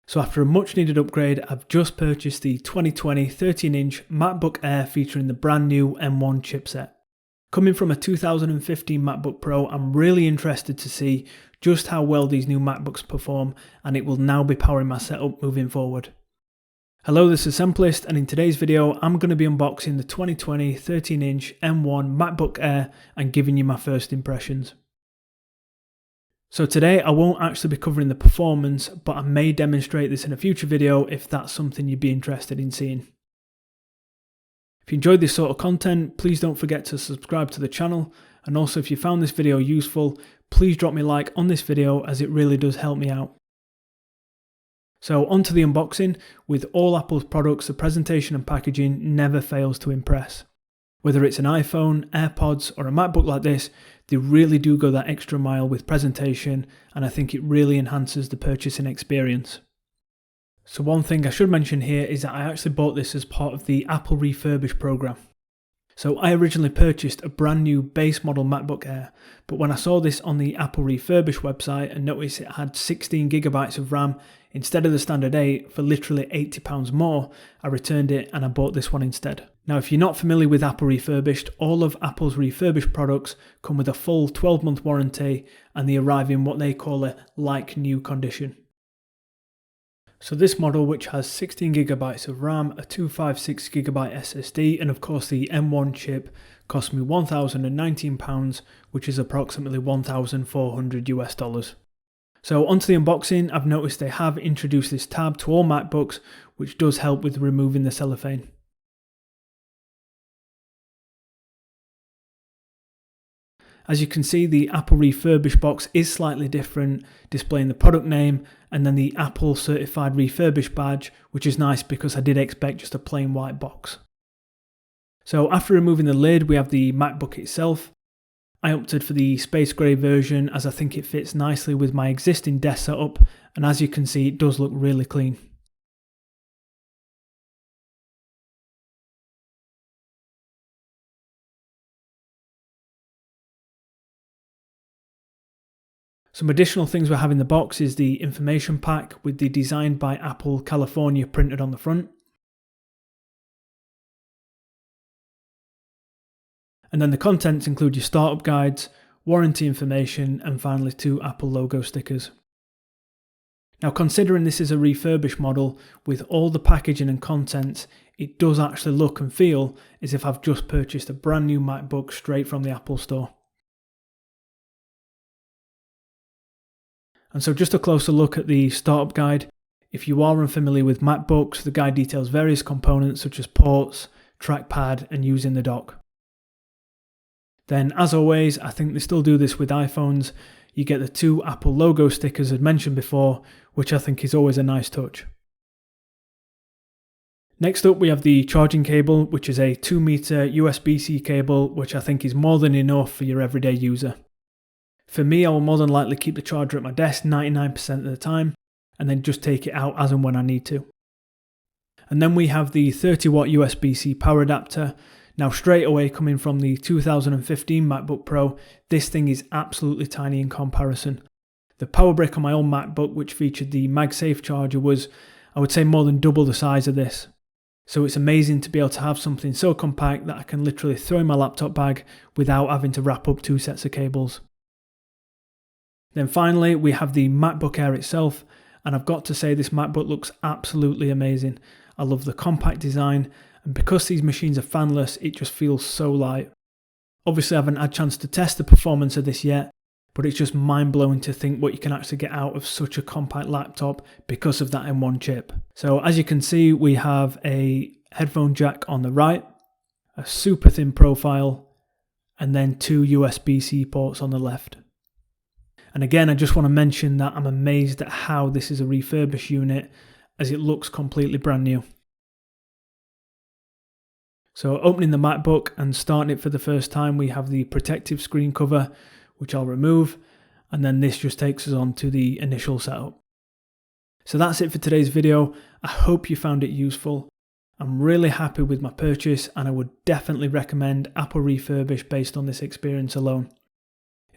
So after a much needed upgrade, I've just purchased the 2020 13-inch MacBook Air featuring the brand new M1 chipset. Coming from a 2015 MacBook Pro, I'm really interested to see just how well these new MacBooks perform, and it will now be powering my setup moving forward. Hello, this is Simplest, and in today's video I'm going to be unboxing the 2020 13-inch M1 MacBook Air and giving you my first impressions. So today I won't actually be covering the performance, but I may demonstrate this in a future video if that's something you'd be interested in seeing. If you enjoyed this sort of content, please don't forget to subscribe to the channel, and also if you found this video useful, please drop me a like on this video as it really does help me out. So on to the unboxing. With all Apple's products, the presentation and packaging never fails to impress. Whether it's an iPhone, AirPods or a MacBook like this, they really do go that extra mile with presentation, and I think it really enhances the purchasing experience. So one thing I should mention here is that I actually bought this as part of the Apple Refrunished Program. So I originally purchased a brand new base model MacBook Air, but when I saw this on the Apple Refurbish website and noticed it had 16GB of RAM instead of the standard 8 for literally £80 more, I returned it and I bought this one instead. Now if you're not familiar with Apple Refurbished, all of Apple's refurbished products come with a full 12-month warranty and they arrive in what they call a like new condition. So this model, which has 16GB of RAM, a 256GB SSD and of course the M1 chip, cost me £1,019, which is approximately $1,400 US. So onto the unboxing. I've noticed they have introduced this tab to all MacBooks, which does help with removing the cellophane. As you can see, the Apple Refurbish box is slightly different, displaying the product name and then the Apple Certified Refurbished badge, which is nice because I did expect just a plain white box. So after removing the lid, we have the MacBook itself. I opted for the space grey version as I think it fits nicely with my existing desk setup, and as you can see, it does look really clean. Some additional things we have in the box is the information pack with the Designed by Apple California printed on the front. And then the contents include your startup guides, warranty information, and finally 2 Apple logo stickers. Now considering this is a refurbished model, with all the packaging and contents, it does actually look and feel as if I've just purchased a brand new MacBook straight from the Apple Store. And so just a closer look at the startup guide. If you are unfamiliar with MacBooks, the guide details various components such as ports, trackpad, and using the dock. Then as always, I think they still do this with iPhones, you get the 2 Apple logo stickers as mentioned before, which I think is always a nice touch. Next up we have the charging cable, which is a 2-meter USB-C cable, which I think is more than enough for your everyday user. For me, I will more than likely keep the charger at my desk 99% of the time, and then just take it out as and when I need to. And then we have the 30-watt USB-C power adapter. Now straight away, coming from the 2015 MacBook Pro, this thing is absolutely tiny in comparison. The power brick on my old MacBook, which featured the MagSafe charger, was, I would say, more than double the size of this. So it's amazing to be able to have something so compact that I can literally throw in my laptop bag without having to wrap up 2 sets of cables. Then finally, we have the MacBook Air itself, and I've got to say this MacBook looks absolutely amazing. I love the compact design, and because these machines are fanless, it just feels so light. Obviously I haven't had a chance to test the performance of this yet, but it's just mind-blowing to think what you can actually get out of such a compact laptop because of that M1 chip. So as you can see, we have a headphone jack on the right, a super thin profile, and then 2 USB-C ports on the left. And again, I just want to mention that I'm amazed at how this is a refurbished unit, as it looks completely brand new. So opening the MacBook and starting it for the first time, we have the protective screen cover, which I'll remove, and then this just takes us on to the initial setup. So that's it for today's video. I hope you found it useful. I'm really happy with my purchase, and I would definitely recommend Apple Refurbish based on this experience alone.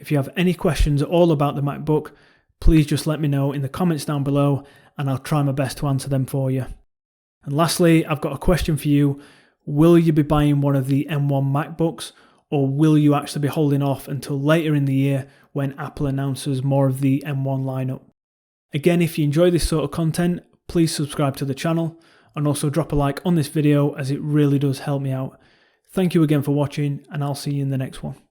If you have any questions at all about the MacBook, please just let me know in the comments down below and I'll try my best to answer them for you. And lastly, I've got a question for you. Will you be buying one of the M1 MacBooks, or will you actually be holding off until later in the year when Apple announces more of the M1 lineup? Again, if you enjoy this sort of content, please subscribe to the channel and also drop a like on this video as it really does help me out. Thank you again for watching, and I'll see you in the next one.